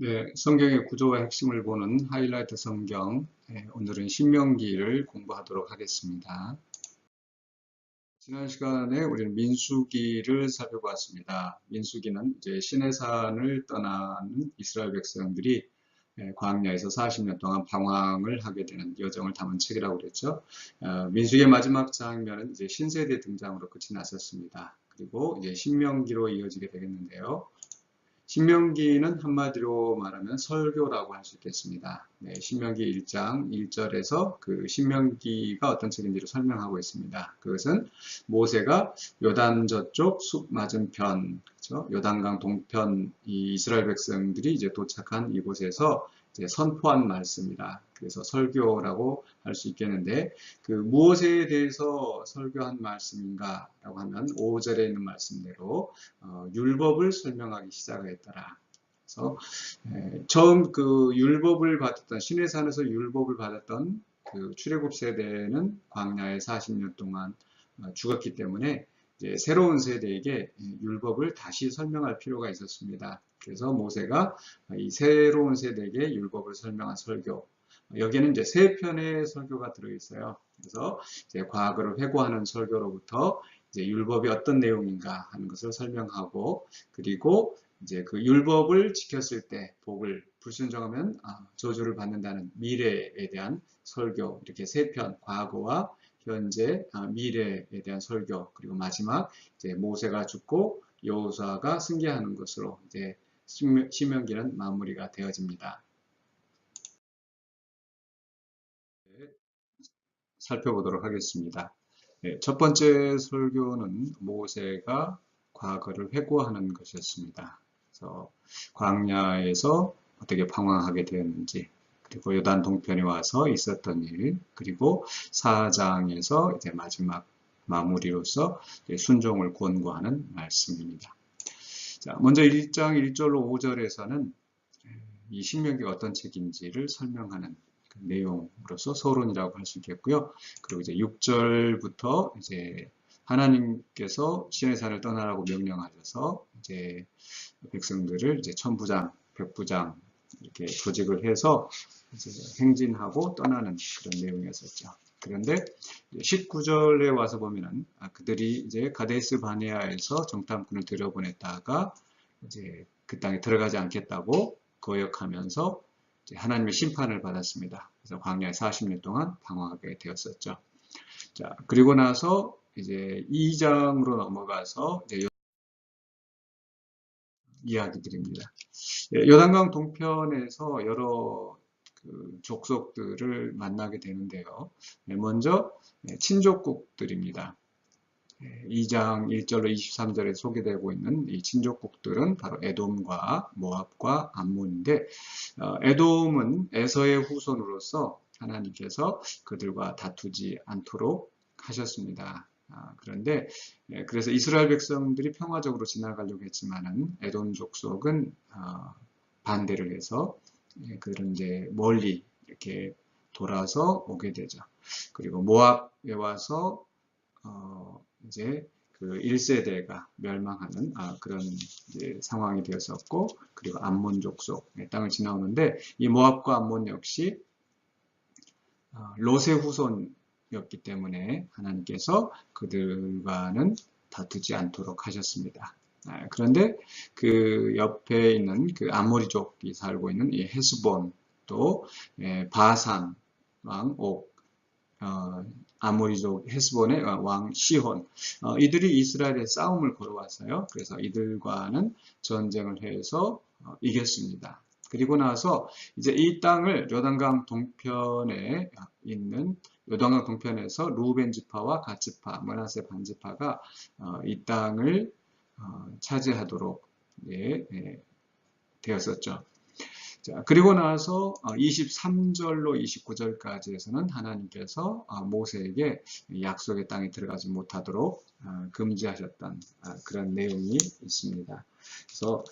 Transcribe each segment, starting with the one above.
네, 성경의 구조와 핵심을 보는 하이라이트 성경, 오늘은 신명기를 공부하도록 하겠습니다. 지난 시간에 우리는 민수기를 살펴봤습니다. 민수기는 이제 시내산을 떠나는 이스라엘 백성들이 광야에서 40년 동안 방황을 하게 되는 여정을 담은 책이라고 그랬죠. 민수기의 마지막 장면은 이제 신세대 등장으로 끝이 났었습니다. 그리고 이제 신명기로 이어지게 되겠는데요. 신명기는 한마디로 말하면 설교라고 할 수 있겠습니다. 네, 신명기 1장 1절에서 그 신명기가 어떤 책인지를 설명하고 있습니다. 그것은 모세가 요단 저쪽 숲 맞은편, 그렇죠? 요단강 동편 이 이스라엘 백성들이 이제 도착한 이곳에서 이제 선포한 말씀이라 그래서 설교라고 할 수 있겠는데 그 무엇에 대해서 설교한 말씀인가라고 하면 5절에 있는 말씀대로 율법을 설명하기 시작했더라. 그래서 처음 그 율법을 받았던 시내산에서 율법을 받았던 그 출애굽 세대는 광야에 40년 동안 죽었기 때문에 이제 새로운 세대에게 율법을 다시 설명할 필요가 있었습니다. 그래서 모세가 이 새로운 세대에게 율법을 설명한 설교, 여기에는 이제 세 편의 설교가 들어있어요. 그래서 이제 과거를 회고하는 설교로부터 이제 율법이 어떤 내용인가 하는 것을 설명하고, 그리고 이제 그 율법을 지켰을 때 복을, 불순종하면 저주를 받는다는 미래에 대한 설교, 이렇게 세 편, 과거와 현재, 미래에 대한 설교, 그리고 마지막 이제 모세가 죽고 여호수아가 승계하는 것으로 이제 신명기는 마무리가 되어집니다. 살펴보도록 하겠습니다. 첫 번째 설교는 모세가 과거를 회고하는 것이었습니다. 그래서 광야에서 어떻게 방황하게 되었는지, 그리고 요단 동편에 와서 있었던 일, 그리고 4장에서 이제 마지막 마무리로서 순종을 권고하는 말씀입니다. 자, 먼저 1장 1절로 5절에서는 이 신명기가 어떤 책인지를 설명하는 그 내용으로서 서론이라고 할 수 있겠고요. 그리고 이제 6절부터 이제 하나님께서 시내산을 떠나라고 명령하셔서 이제 백성들을 이제 천부장, 백부장 이렇게 조직을 해서 이제 행진하고 떠나는 그런 내용이었었죠. 그런데 19절에 와서 보면은 그들이 이제 가데스 바네아에서 정탐꾼을 들여보냈다가 이제 그 땅에 들어가지 않겠다고 거역하면서 하나님의 심판을 받았습니다. 그래서 광야에 40년 동안 방황하게 되었었죠. 자, 그리고 나서 이제 2장으로 넘어가서 이제 이야기드립니다. 요단강 동편에서 여러 그 족속들을 만나게 되는데요. 먼저 친족국들입니다. 2장 1절로 23절에 소개되고 있는 이 친족국들은 바로 에돔과 모압과 암몬인데 에돔은 에서의 후손으로서 하나님께서 그들과 다투지 않도록 하셨습니다. 그런데 그래서 이스라엘 백성들이 평화적으로 지나가려고 했지만은 에돔 족속은 반대를 해서 그들은 이제 멀리 이렇게 돌아서 오게 되죠. 그리고 모압에 와서 이제 그 1세대가 멸망하는 그런 이제 상황이 되었었고, 그리고 암몬 족속의 땅을 지나오는데 이 모압과 암몬 역시 롯의 후손이었기 때문에 하나님께서 그들과는 다투지 않도록 하셨습니다. 그런데 그 옆에 있는 그 아모리족이 살고 있는 이 헤스본 또 바산 왕 옥, 아모리족 헤스본의 왕 시혼, 이들이 이스라엘에 싸움을 걸어왔어요. 그래서 이들과는 전쟁을 해서 이겼습니다. 그리고 나서 이제 이 땅을 요단강 동편에 있는 요단강 동편에서 루벤 지파와 갓 지파, 므낫세 반 지파가 이 땅을 차지하도록 되었었죠. 자, 그리고 나서 23절로 29절까지에서는 하나님께서 모세에게 약속의 땅에 들어가지 못하도록 금지하셨던 그런 내용이 있습니다. 그래서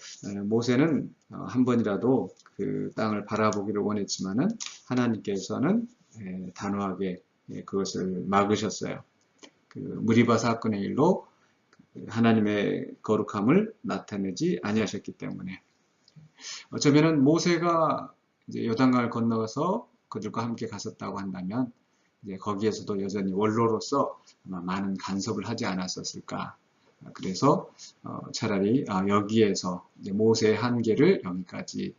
모세는 한 번이라도 그 땅을 바라보기를 원했지만은 하나님께서는 단호하게 그것을 막으셨어요. 그 무리바 사건의 일로 하나님의 거룩함을 나타내지 아니하셨기 때문에. 어쩌면은 모세가 이제 요단강을 건너서 그들과 함께 갔었다고 한다면 이제 거기에서도 여전히 원로로서 아마 많은 간섭을 하지 않았었을까. 그래서 차라리 여기에서 이제 모세의 한계를 여기까지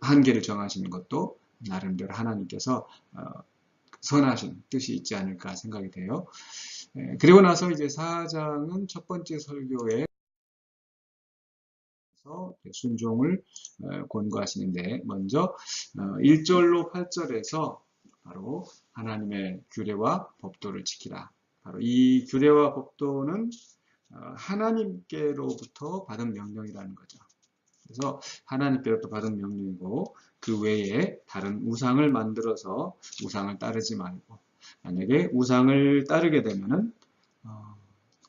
한계를 정하시는 것도 나름대로 하나님께서 선하신 뜻이 있지 않을까 생각이 돼요. 그리고 나서 이제 4장은 첫 번째 설교에 순종을 권고하시는데 먼저 1절로 8절에서 바로 하나님의 규례와 법도를 지키라. 바로 이 규례와 법도는 하나님께로부터 받은 명령이라는 거죠. 그래서 하나님께로부터 받은 명령이고 그 외에 다른 우상을 만들어서 우상을 따르지 말고 만약에 우상을 따르게 되면은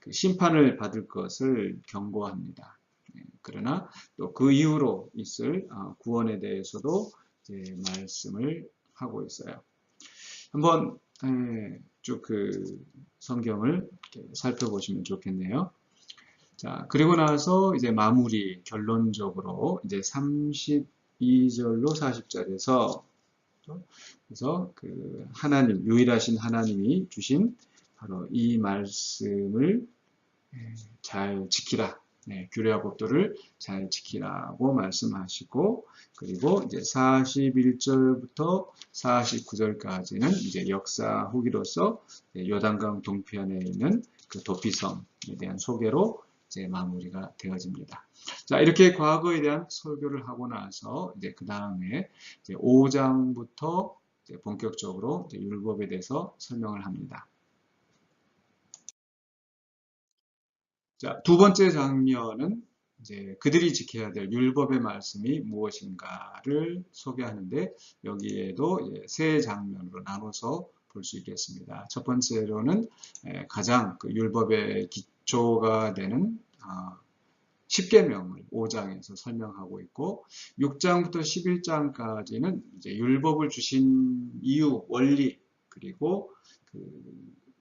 그 심판을 받을 것을 경고합니다. 그러나 또 그 이후로 있을 구원에 대해서도 이제 말씀을 하고 있어요. 한번 쭉 그 성경을 살펴보시면 좋겠네요. 자, 그리고 나서 이제 마무리 결론적으로 이제 32절로 40절에서 그래서 그 하나님 유일하신 하나님이 주신 바로 이 말씀을 잘 지키라. 규례와 법도를 잘 지키라고 말씀하시고 그리고 이제 41절부터 49절까지는 이제 역사 후기로서 요단강 동편에 있는 그 도피섬에 대한 소개로 이제 마무리가 되어집니다. 자, 이렇게 과거에 대한 설교를 하고 나서 이제 그 다음에 5장부터 이제 본격적으로 이제 율법에 대해서 설명을 합니다. 자, 두 번째 장면은 이제 그들이 지켜야 될 율법의 말씀이 무엇인가를 소개하는데 여기에도 세 장면으로 나눠서 볼 수 있겠습니다. 첫 번째로는 가장 그 율법의 기초가 되는 10계명을 5장에서 설명하고 있고 6장부터 11장까지는 이제 율법을 주신 이유, 원리 그리고 그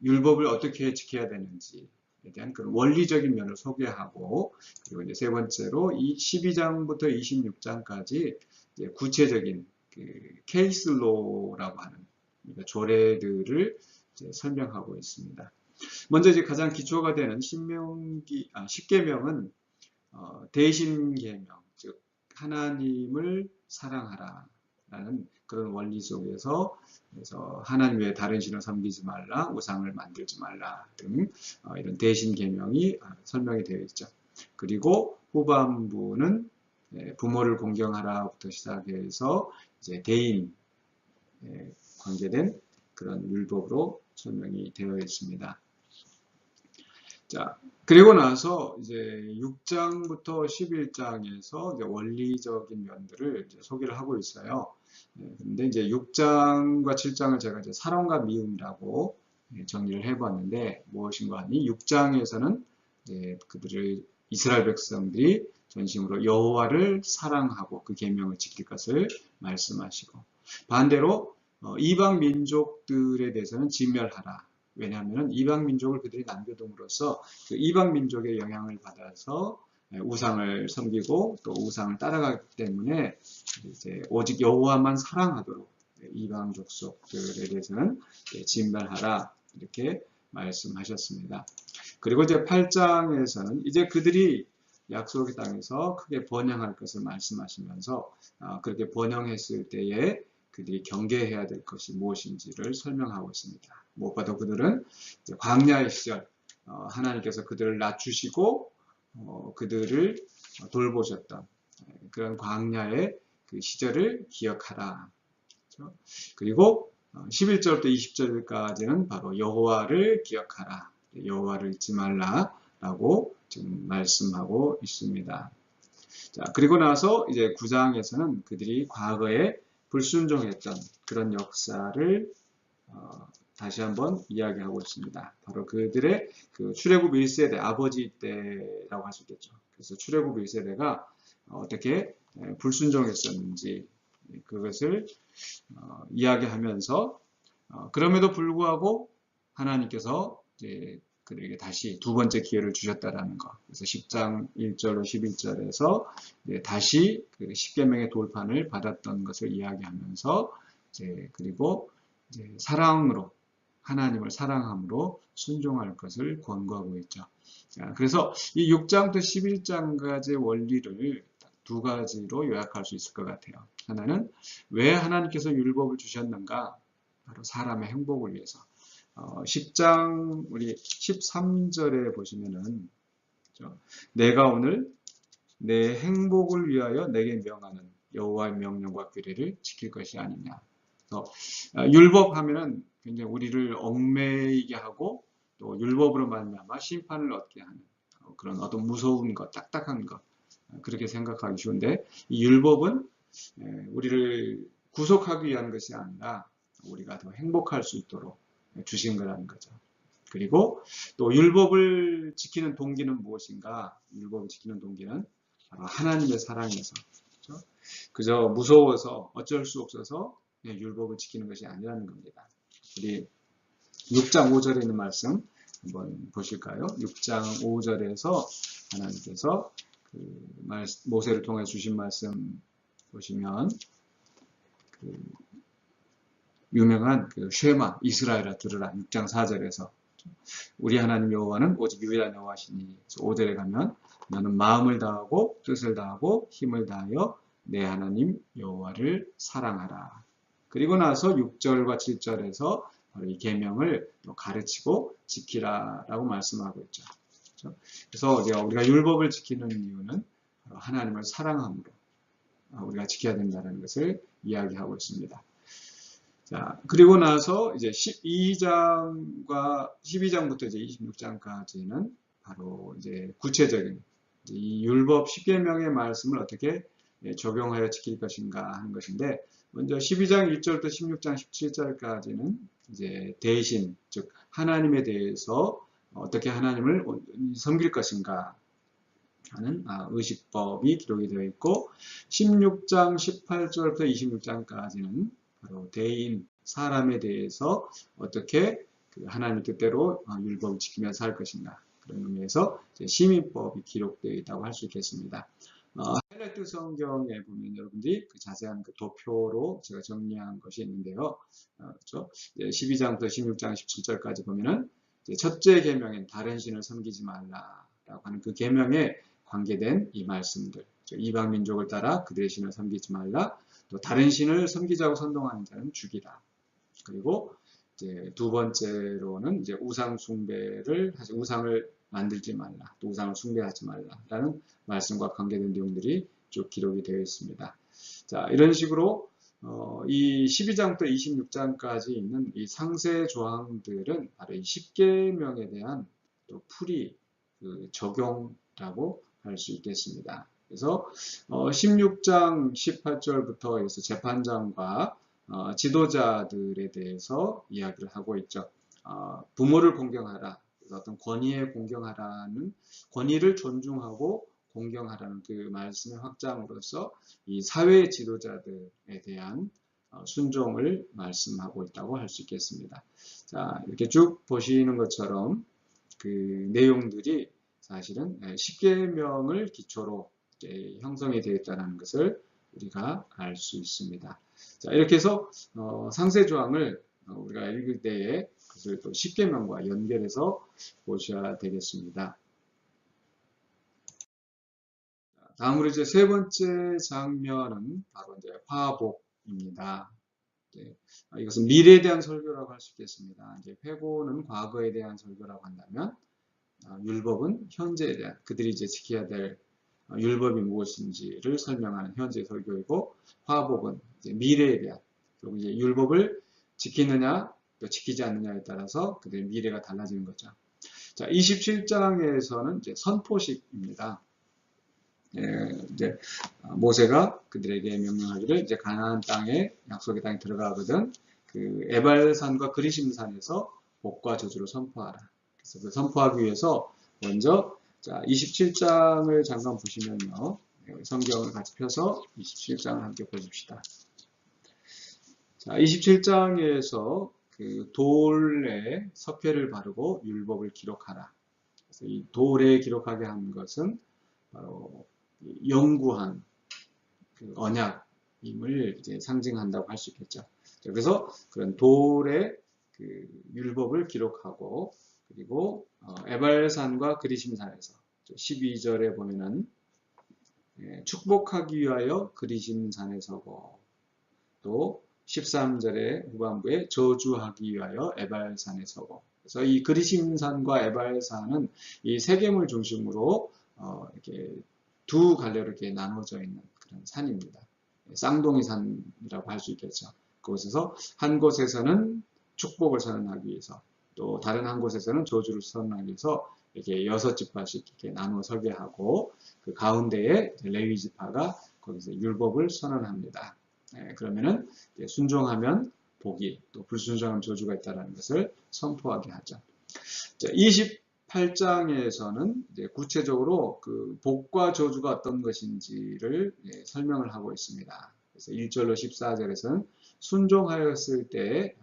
율법을 어떻게 지켜야 되는지 에 대한 그런 원리적인 면을 소개하고 그리고 이제 세 번째로 이 12장부터 26장까지 이제 구체적인 그 케이스로라고 하는 그러니까 조례들을 이제 설명하고 있습니다. 먼저 이제 가장 기초가 되는 신명기 10계명은 대신계명 즉 하나님을 사랑하라라는 그런 원리 속에서 그래서 하나님 외에 다른 신을 섬기지 말라, 우상을 만들지 말라 등 이런 대신 계명이 설명이 되어 있죠. 그리고 후반부는 부모를 공경하라부터 시작해서 이제 대인 관계된 그런 율법으로 설명이 되어 있습니다. 자, 그리고 나서 이제 6장부터 11장에서 이제 원리적인 면들을 이제 소개를 하고 있어요. 근데 이제 6장과 7장을 제가 이제 사랑과 미움이라고 정리를 해봤는데 무엇인가 하니 6장에서는 이제 그들을 이스라엘 백성들이 전심으로 여호와를 사랑하고 그 계명을 지킬 것을 말씀하시고 반대로 이방 민족들에 대해서는 진멸하라. 왜냐하면 이방 민족을 그들이 남겨둠으로써 그 이방 민족의 영향을 받아서 우상을 섬기고 또 우상을 따라가기 때문에 이제 오직 여호와만 사랑하도록 이방 족속들에 대해서는 진멸하라 이렇게 말씀하셨습니다. 그리고 이제 8장에서는 이제 그들이 약속의 땅에서 크게 번영할 것을 말씀하시면서 그렇게 번영했을 때에 그들이 경계해야 될 것이 무엇인지를 설명하고 있습니다. 무엇보다 그들은 광야의 시절 하나님께서 그들을 낮추시고 그들을 돌보셨던 그런 광야의 그 시절을 기억하라. 그렇죠? 그리고 11절부터 20절까지는 바로 여호와를 기억하라. 여호와를 잊지 말라라고 지금 말씀하고 있습니다. 자, 그리고 나서 이제 9장에서는 그들이 과거에 불순종했던 그런 역사를 다시 한번 이야기하고 있습니다. 바로 그들의 그 출애굽 1세대 아버지 때라고 할 수 있겠죠. 그래서 출애굽 1세대가 어떻게 불순종했었는지 그것을 이야기하면서 그럼에도 불구하고 하나님께서 이제 그들에게 다시 두 번째 기회를 주셨다라는 거. 그래서 10장 1절로 11절에서 다시 그 10계명의 돌판을 받았던 것을 이야기하면서 그리고 사랑으로 하나님을 사랑함으로 순종할 것을 권고하고 있죠. 자, 그래서 이 6장부터 11장까지의 원리를 두 가지로 요약할 수 있을 것 같아요. 하나는 왜 하나님께서 율법을 주셨는가? 바로 사람의 행복을 위해서. 10장 우리 13절에 보시면은 내가 오늘 내 행복을 위하여 내게 명하는 여호와의 명령과 규례를 지킬 것이 아니냐. 그래서 율법 하면은 굉장히 우리를 얽매이게 하고 또 율법으로 말미암아 심판을 얻게 하는 그런 어떤 무서운 것, 딱딱한 것 그렇게 생각하기 쉬운데 이 율법은 우리를 구속하기 위한 것이 아니라 우리가 더 행복할 수 있도록 주신 거라는 거죠. 그리고 또 율법을 지키는 동기는 무엇인가? 율법을 지키는 동기는 바로 하나님의 사랑에서 그렇죠? 그저 무서워서 어쩔 수 없어서 율법을 지키는 것이 아니라는 겁니다. 우리 6장 5절에 있는 말씀 한번 보실까요? 6장 5절에서 하나님께서 모세를 통해 주신 말씀 보시면 유명한 쉐마 이스라엘아 들으라 6장 4절에서 우리 하나님 여호와는 오직 유일한 여호와시니 5절에 가면 너는 마음을 다하고 뜻을 다하고 힘을 다하여 내 하나님 여호와를 사랑하라. 그리고 나서 6절과 7절에서 바로 이 계명을 가르치고 지키라라고 말씀하고 있죠. 그렇죠? 그래서 우리가 율법을 지키는 이유는 하나님을 사랑함으로 우리가 지켜야 된다는 것을 이야기하고 있습니다. 자, 그리고 나서 이제 12장부터 이제 26장까지는 바로 이제 구체적인 이 율법 10계명의 말씀을 어떻게 적용하여 지킬 것인가 하는 것인데, 먼저 12장 1절부터 16장 17절까지는 이제 대신, 즉 하나님에 대해서 어떻게 하나님을 섬길 것인가 하는 의식법이 기록이 되어 있고, 16장 18절부터 26장까지는 바로 대인 사람에 대해서 어떻게 하나님의 뜻대로 율법을 지키며 살 것인가, 그런 의미에서 시민법이 기록되어 있다고 할 수 있겠습니다. 하이라이트 성경에 보면 여러분들이 그 자세한 그 도표로 제가 정리한 것이 있는데요. 그렇죠? 12장부터 16장 17절까지 보면은 첫째 계명인 다른 신을 섬기지 말라라고 하는 그 계명에 관계된 이 말씀들, 이방 민족을 따라 그들의 신을 섬기지 말라, 또 다른 신을 섬기자고 선동하는 자는 죽이라. 그리고 이제 두 번째로는 이제 우상 숭배를 하지, 우상을 만들지 말라, 또 우상을 숭배하지 말라라는 말씀과 관계된 내용들이 쭉 기록이 되어 있습니다. 자, 이런 식으로 이 12장부터 26장까지 있는 이 상세 조항들은 바로 이 10계명에 대한 또 풀이 적용이라고 할 수 있겠습니다. 그래서 16장 18절부터 재판장과 지도자들에 대해서 이야기를 하고 있죠. 부모를 공경하라, 어떤 권위에 공경하라는, 권위를 존중하고 공경하라는 그 말씀의 확장으로서 이 사회 지도자들에 대한 순종을 말씀하고 있다고 할 수 있겠습니다. 자, 이렇게 쭉 보시는 것처럼 그 내용들이 사실은 10계명을 기초로 형성이 되어 있다는 것을 우리가 알 수 있습니다. 자, 이렇게 해서 상세 조항을 우리가 읽을 때에 그것을 또 10계명과 연결해서 보셔야 되겠습니다. 다음으로 이제 세 번째 장면은 바로 이제 화복입니다. 이것은 미래에 대한 설교라고 할 수 있겠습니다. 이제 회고는 과거에 대한 설교라고 한다면, 율법은 현재에 대한, 그들이 이제 지켜야 될 율법이 무엇인지를 설명하는 현재 설교이고, 화복은 이제 미래에 대한, 그리고 이제 율법을 지키느냐 또 지키지 않느냐에 따라서 그들의 미래가 달라지는 거죠. 자, 27장에서는 이제 선포식입니다. 이제 모세가 그들에게 명령하기를 이제 가나안 땅에, 약속의 땅에 들어가거든 그 에발산과 그리심산에서 복과 저주를 선포하라. 그래서 그 선포하기 위해서 먼저, 자, 27장을 잠깐 보시면요, 성경을 같이 펴서 27장을 함께 보십시다. 자, 27장에서 그 돌에 서표를 바르고 율법을 기록하라. 그래서 이 돌에 기록하게 한 것은 바로 영구한 그 언약임을 이제 상징한다고 할 수 있겠죠. 그래서 그런 돌에 그 율법을 기록하고, 그리고 에발산과 그리심산에서 12절에 보면은 축복하기 위하여 그리심산에 서고, 또 13절의 후반부에 저주하기 위하여 에발산에 서고. 그래서 이 그리심산과 에발산은 이 세겜을 중심으로 이렇게 두 갈래로 이렇게 나눠져 있는 그런 산입니다. 쌍둥이 산이라고 할 수 있겠죠. 그곳에서 한 곳에서는 축복을 선언하기 위해서, 또 다른 한 곳에서는 저주를 선언하기 위해서 이렇게 6지파씩 이렇게 나누어 서게 하고, 그 가운데에 레위 지파가 거기서 율법을 선언합니다. 그러면은 순종하면 복이, 또 불순종하면 저주가 있다는 것을 선포하게 하죠. 28장에서는 이제 구체적으로 그 복과 저주가 어떤 것인지를 설명을 하고 있습니다. 그래서 1절로 14절에서는 순종하였을 때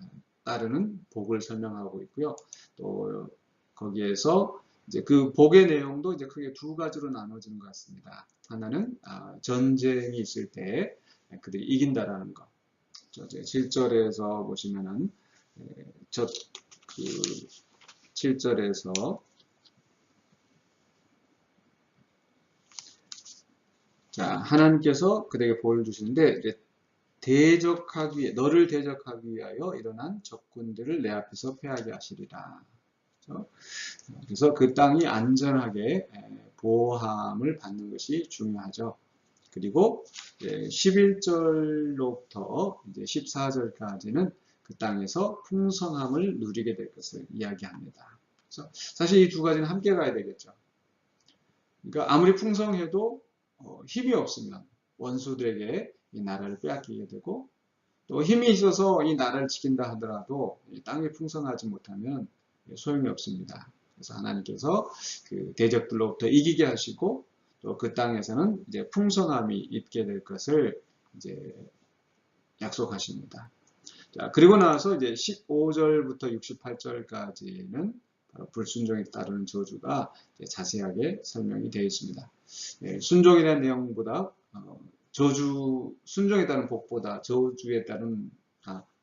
따르는 복을 설명하고 있고요. 또 거기에서 이제 그 복의 내용도 이제 크게 두 가지로 나눠지는 것 같습니다. 하나는 전쟁이 있을 때 그들이 이긴다라는 것. 7절에서 보시면은 그 7절에서 자, 하나님께서 그들에게 복을 주시는데, 이제 너를 대적하기 위하여 일어난 적군들을 내 앞에서 패하게 하시리라. 그래서 그 땅이 안전하게 보호함을 받는 것이 중요하죠. 그리고 11절로부터 이제 14절까지는 그 땅에서 풍성함을 누리게 될 것을 이야기합니다. 그래서 사실 이 두 가지는 함께 가야 되겠죠. 그러니까 아무리 풍성해도 힘이 없으면 원수들에게 이 나라를 빼앗기게 되고, 또 힘이 있어서 이 나라를 지킨다 하더라도 이 땅이 풍성하지 못하면 소용이 없습니다. 그래서 하나님께서 그 대적들로부터 이기게 하시고, 또 그 땅에서는 이제 풍성함이 있게 될 것을 이제 약속하십니다. 자, 그리고 나서 이제 15절부터 68절까지는 바로 불순종에 따르는 저주가 자세하게 설명이 되어 있습니다. 순종이라는 내용보다 순종에 따른 복보다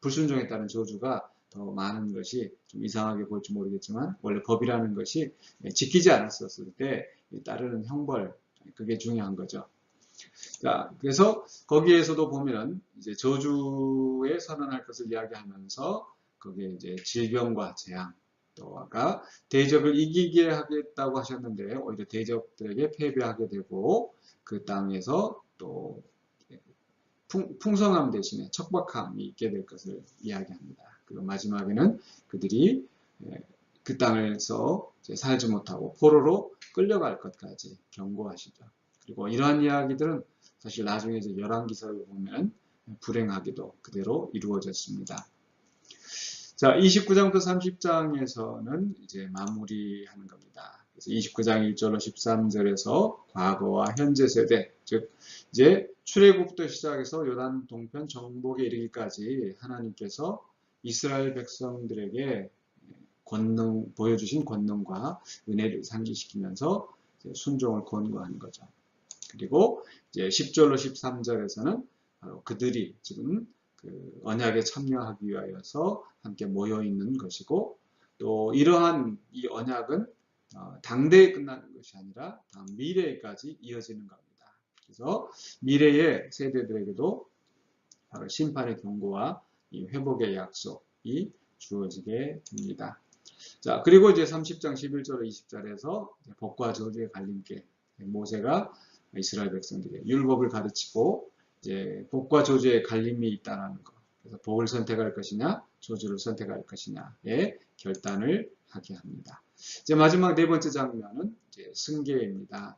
불순종에 따른 저주가 더 많은 것이 좀 이상하게 볼지 모르겠지만, 원래 법이라는 것이 지키지 않았었을 때 따르는 형벌, 그게 중요한 거죠. 자, 그래서 거기에서도 보면은 이제 저주에 선언할 것을 이야기하면서 거기에 이제 질병과 재앙, 또 아까 대적을 이기게 하겠다고 하셨는데 오히려 대적들에게 패배하게 되고, 그 땅에서 또 풍성함 대신에 척박함이 있게 될 것을 이야기합니다. 그리고 마지막에는 그들이 그 땅에서 살지 못하고 포로로 끌려갈 것까지 경고하시죠. 그리고 이러한 이야기들은 사실 나중에 이제 열왕기서를 보면 불행하게도 그대로 이루어졌습니다. 자, 29장부터 30장에서는 이제 마무리하는 겁니다. 그래서 29장 1절로 13절에서 과거와 현재 세대, 즉 이제 출애굽부터 시작해서 요단 동편 정복에 이르기까지 하나님께서 이스라엘 백성들에게 보여주신 권능과 은혜를 상기시키면서 순종을 권고하는 거죠. 그리고 이제 10절로 13절에서는 바로 그들이 지금 그 언약에 참여하기 위하여서 함께 모여 있는 것이고, 또 이러한 이 언약은 당대에 끝나는 것이 아니라 다음 미래에까지 이어지는 겁니다. 그래서 미래의 세대들에게도 바로 심판의 경고와 이 회복의 약속이 주어지게 됩니다. 자, 그리고 이제 30장 11절 20절에서 복과 저주의 갈림길, 모세가 이스라엘 백성들에게 율법을 가르치고 이제 복과 저주의 갈림이 있다는 것. 그래서 복을 선택할 것이냐, 저주를 선택할 것이냐의 결단을 하게 합니다. 이제 마지막 네 번째 장면은 이제 승계입니다.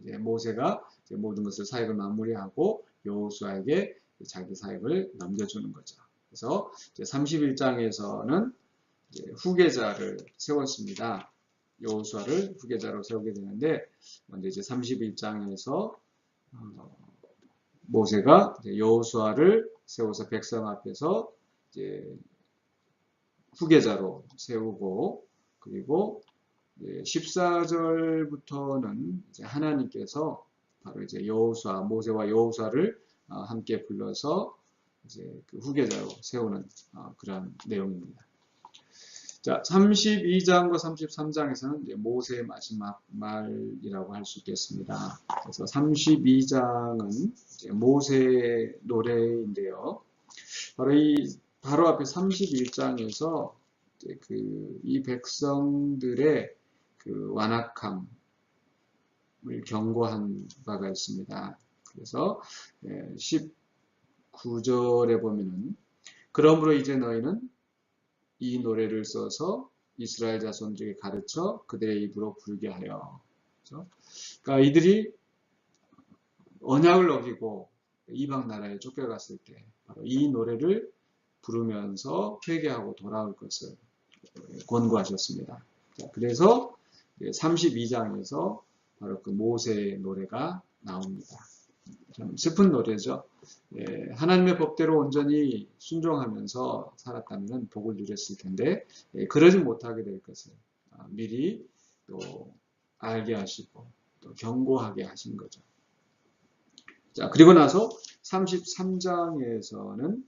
이제 모세가 이제 모든 것을 사역을 마무리하고 여호수아에게 자기 사역을 넘겨주는 거죠. 그래서 이제 31장에서는 이제 후계자를 세웠습니다. 여호수아를 후계자로 세우게 되는데, 먼저 이제 31장에서 모세가 여호수아를 세워서 백성 앞에서 이제 후계자로 세우고, 그리고 14절부터는 이제 하나님께서 바로 이제 여호수아, 모세와 여호수아를 함께 불러서 이제 그 후계자로 세우는 그런 내용입니다. 자, 32장과 33장에서는 이제 모세의 마지막 말이라고 할 수 있겠습니다. 그래서 32장은 이제 모세의 노래인데요. 바로 앞에 31장에서 이 백성들의 그 완악함을 경고한 바가 있습니다. 그래서 19절에 보면은 그러므로 이제 너희는 이 노래를 써서 이스라엘 자손들에게 가르쳐 그들의 입으로 부르게 하여. 그러니까 이들이 언약을 어기고 이방 나라에 쫓겨갔을 때 바로 이 노래를 부르면서 회개하고 돌아올 것을 권고하셨습니다. 그래서 32장에서 바로 그 모세의 노래가 나옵니다. 참 슬픈 노래죠. 하나님의 법대로 온전히 순종하면서 살았다면 복을 누렸을 텐데 그러지 못하게 될 것을 미리 또 알게 하시고 또 경고하게 하신 거죠. 자, 그리고 나서 33장에서는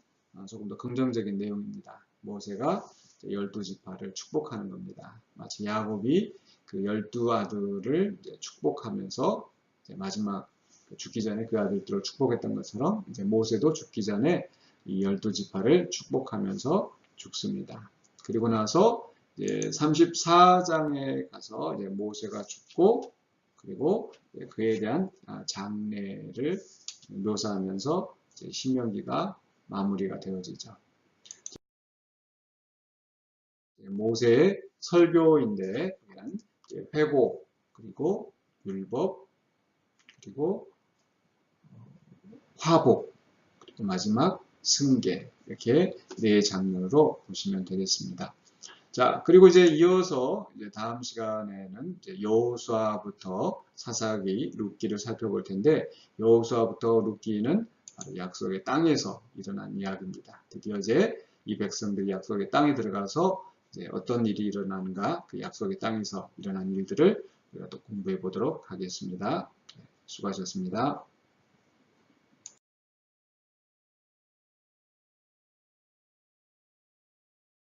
조금 더 긍정적인 내용입니다. 모세가 12지파를 축복하는 겁니다. 마치 야곱이 그 12아들을 축복하면서 마지막 죽기 전에 그 아들들을 축복했던 것처럼 이제 모세도 죽기 전에 이 12지파를 축복하면서 죽습니다. 그리고 나서 이제 34장에 가서 이제 모세가 죽고 그리고 그에 대한 장례를 묘사하면서 이제 신명기가 마무리가 되어지죠. 모세의 설교인데 회고 그리고 율법 그리고 화복 그리고 마지막 승계 이렇게 네 장르로 보시면 되겠습니다. 자, 그리고 이제 이어서 이제 다음 시간에는 이제 여호수아부터 사사기, 룻기를 살펴볼 텐데 여호수아부터 룻기는 약속의 땅에서 일어난 이야기입니다. 드디어 이제 이 백성들이 약속의 땅에 들어가서 이제 어떤 일이 일어나는가 그 약속의 땅에서 일어난 일들을 우리가 또 공부해 보도록 하겠습니다. 수고하셨습니다.